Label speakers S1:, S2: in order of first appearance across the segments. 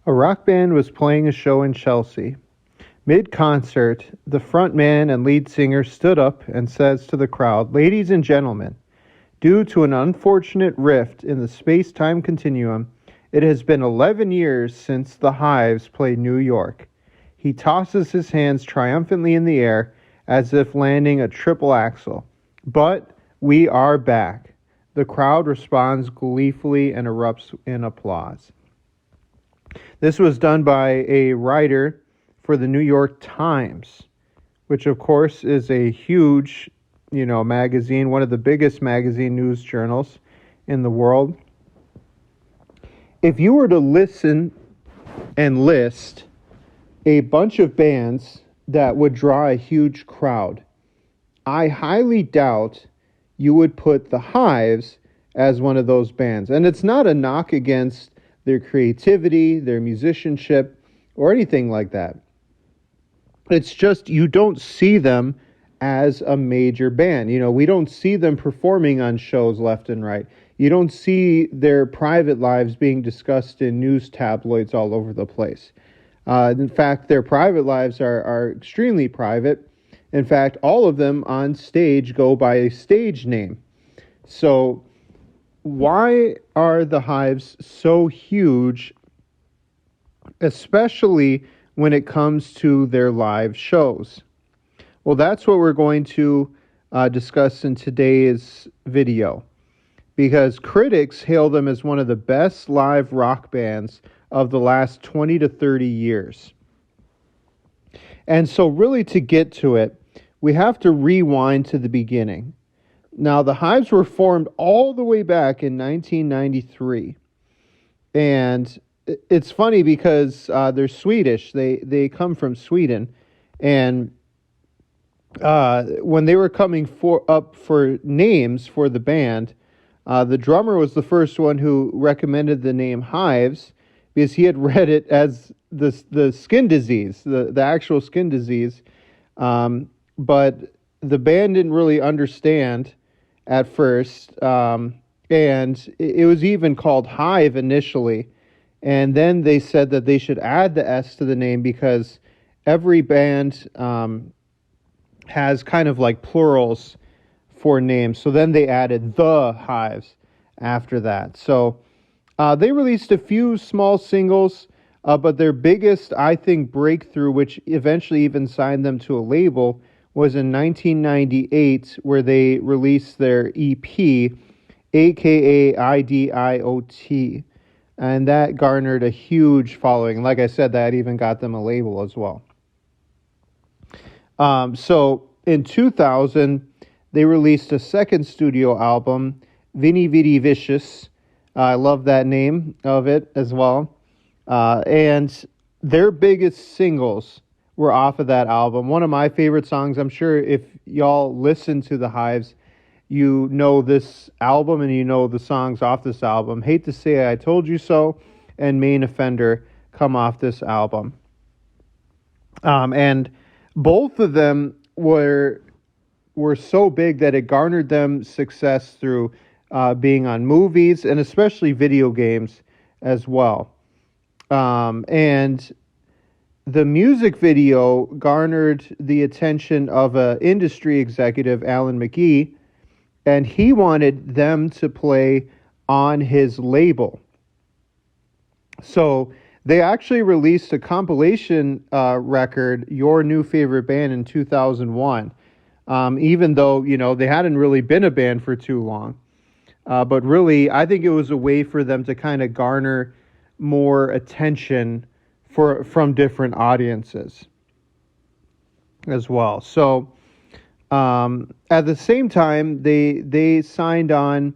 S1: A rock band was playing a show in Chelsea. Mid-concert, the frontman and lead singer stood up and says to the crowd, "Ladies and gentlemen, due to an unfortunate rift in the space-time continuum, it has been 11 years since the Hives played New York." He tosses his hands triumphantly in the air as if landing a triple axel. "But we are back." The crowd responds gleefully and erupts in applause. This was done by a writer for the New York Times, which of course is a huge, magazine, one of the biggest magazine news journals in the world. If you were to listen and list a bunch of bands that would draw a huge crowd, I highly doubt you would put the Hives as one of those bands. And it's not a knock against their creativity, their musicianship, or anything like that. It's just you don't see them as a major band. We don't see them performing on shows left and right. You don't see their private lives being discussed in news tabloids all over the place. In fact, their private lives are extremely private. In fact, all of them on stage go by a stage name. So why are the Hives so huge, especially when it comes to their live shows? Well, that's what we're going to discuss in today's video, because critics hail them as one of the best live rock bands of the last 20 to 30 years. And so really to get to it, we have to rewind to the beginning. Now, the Hives were formed all the way back in 1993. And it's funny because they're Swedish. They come from Sweden. And when they were coming up for names for the band, the drummer was the first one who recommended the name Hives because he had read it as the skin disease, the actual skin disease. But the band didn't really understand at first, and it was even called Hive initially, and then they said that they should add the S to the name because every band has kind of like plurals for names, so then they added the Hives after that. So they released a few small singles, but their biggest, I think, breakthrough, which eventually even signed them to a label, was in 1998, where they released their EP, aka IDIOT. And that garnered a huge following. Like I said, that even got them a label as well. So in 2000, they released a second studio album, Vini Vidi Vicious. I love that name of it as well. And their biggest singles were off of that album. One of my favorite songs, I'm sure if y'all listen to the Hives, you know this album and you know the songs off this album. Hate to Say I Told You So and Main Offender come off this album. And both of them were so big that it garnered them success through being on movies and especially video games as well. And the music video garnered the attention of an industry executive, Alan McGee, and he wanted them to play on his label. So they actually released a compilation record, Your New Favorite Band, in 2001, even though, they hadn't really been a band for too long. But really, I think it was a way for them to kind of garner more attention from different audiences as well. So at the same time, they signed on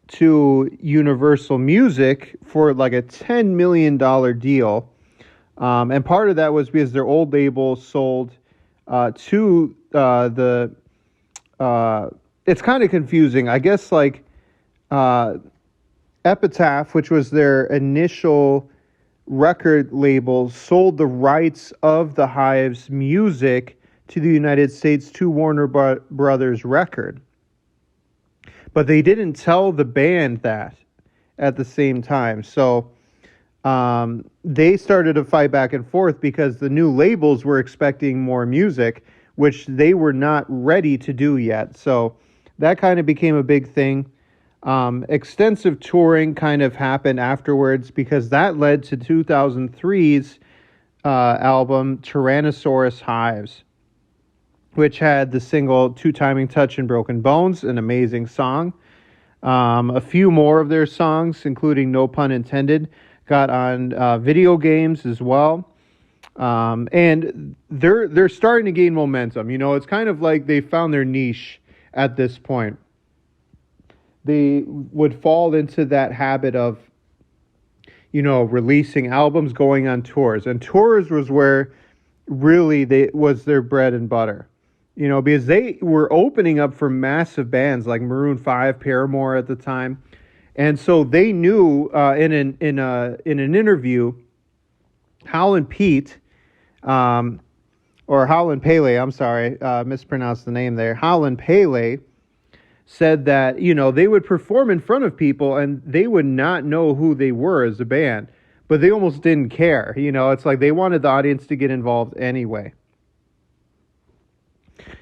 S1: to Universal Music for like a $10 million deal. And part of that was because their old label sold to it's kind of confusing. I guess like Epitaph, which was their initial record label, sold the rights of the Hives music to the United States to Warner Brothers Record. But they didn't tell the band that at the same time. So they started to fight back and forth because the new labels were expecting more music, which they were not ready to do yet. So that kind of became a big thing. Extensive touring kind of happened afterwards because that led to 2003's album Tyrannosaurus Hives, which had the single Two Timing Touch and Broken Bones, an amazing song. A few more of their songs, including No Pun Intended, got on video games as well. And they're starting to gain momentum. You know, it's kind of like they found their niche at this point. They would fall into that habit of, you know, releasing albums, going on tours. And tours was where really was their bread and butter. You know, because they were opening up for massive bands like Maroon 5, Paramore at the time. And so they knew in an interview, Howlin' Pete, or Howlin' Pele, I'm sorry, mispronounced the name there. Howlin' Pele said that, you know, they would perform in front of people and they would not know who they were as a band, but they almost didn't care. You know, it's like they wanted the audience to get involved anyway.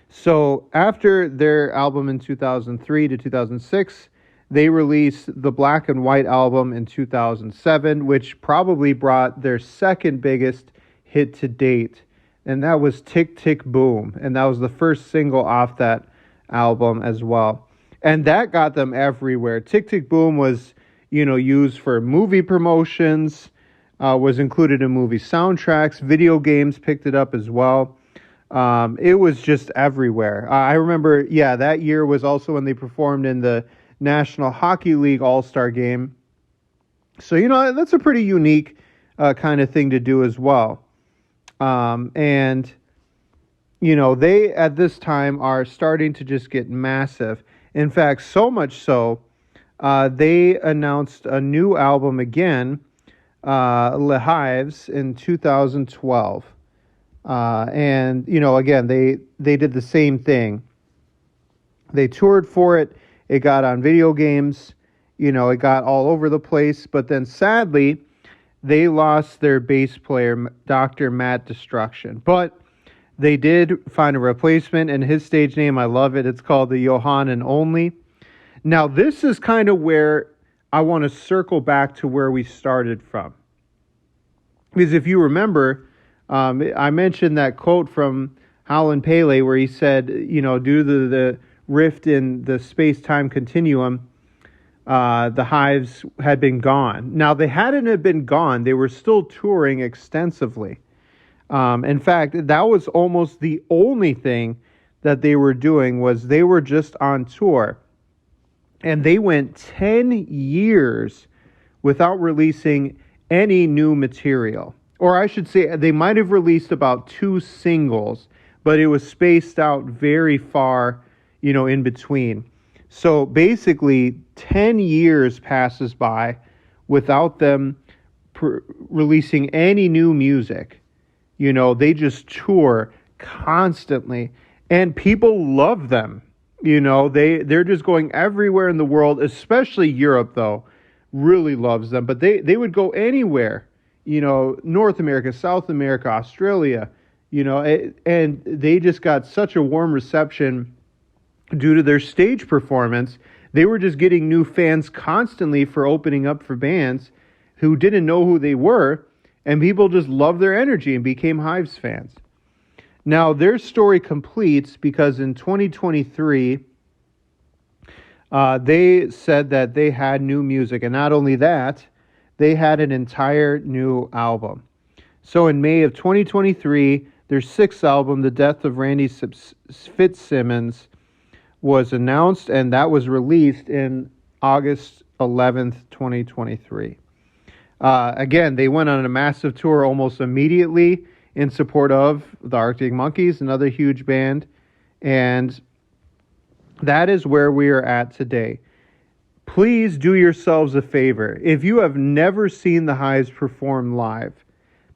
S1: So after their album in 2003 to 2006, they released the Black and White album in 2007, which probably brought their second biggest hit to date, and that was Tick Tick Boom, and that was the first single off that album as well. And that got them everywhere. Tick Tick Boom was, you know, used for movie promotions, was included in movie soundtracks, video games picked it up as well. It was just everywhere. I remember, that year was also when they performed in the National Hockey League All-Star Game. So, you know, that's a pretty unique kind of thing to do as well. And, you know, they at this time are starting to just get massive. In fact, so much so, they announced a new album again, Le Hives, in 2012. And, you know, again, they did the same thing. They toured for it. It got on video games. You know, it got all over the place. But then, sadly, they lost their bass player, Dr. Matt Destruction. But they did find a replacement, and his stage name, I love it. It's called the Johann and Only. Now, this is kind of where I want to circle back to where we started from. Because if you remember, I mentioned that quote from Howlin' Pele where he said, you know, due to the rift in the space-time continuum, the Hives had been gone. Now, they hadn't been gone. They were still touring extensively. In fact, that was almost the only thing that they were doing was they were just on tour. And they went 10 years without releasing any new material. Or I should say, they might have released about 2 singles, but it was spaced out very far, you know, in between. So basically, 10 years passes by without them releasing any new music. You know, they just tour constantly, and people love them. You know, they're just going everywhere in the world, especially Europe, though, really loves them. But they would go anywhere. You know, North America, South America, Australia, you know, and they just got such a warm reception due to their stage performance. They were just getting new fans constantly for opening up for bands who didn't know who they were, and people just loved their energy and became Hives fans. Now, their story completes because in 2023, they said that they had new music, and not only that, they had an entire new album. So in May of 2023, their 6th album, The Death of Randy Fitzsimmons, was announced, and that was released in August 11th, 2023. Again, they went on a massive tour almost immediately in support of the Arctic Monkeys, another huge band, and that is where we are at today. Please do yourselves a favor. If you have never seen the Hives perform live,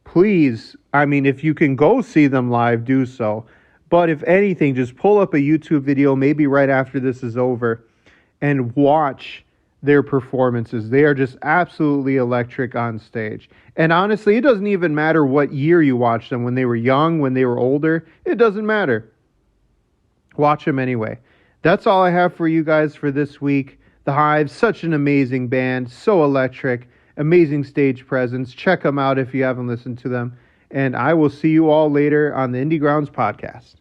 S1: please, I mean, if you can go see them live, do so. But if anything, just pull up a YouTube video, maybe right after this is over, and watch their performances. They are just absolutely electric on stage. And honestly, it doesn't even matter what year you watch them, when they were young, when they were older. It doesn't matter. Watch them anyway. That's all I have for you guys for this week. The Hives, such an amazing band, so electric, amazing stage presence. Check them out if you haven't listened to them. And I will see you all later on the Indie Grounds podcast.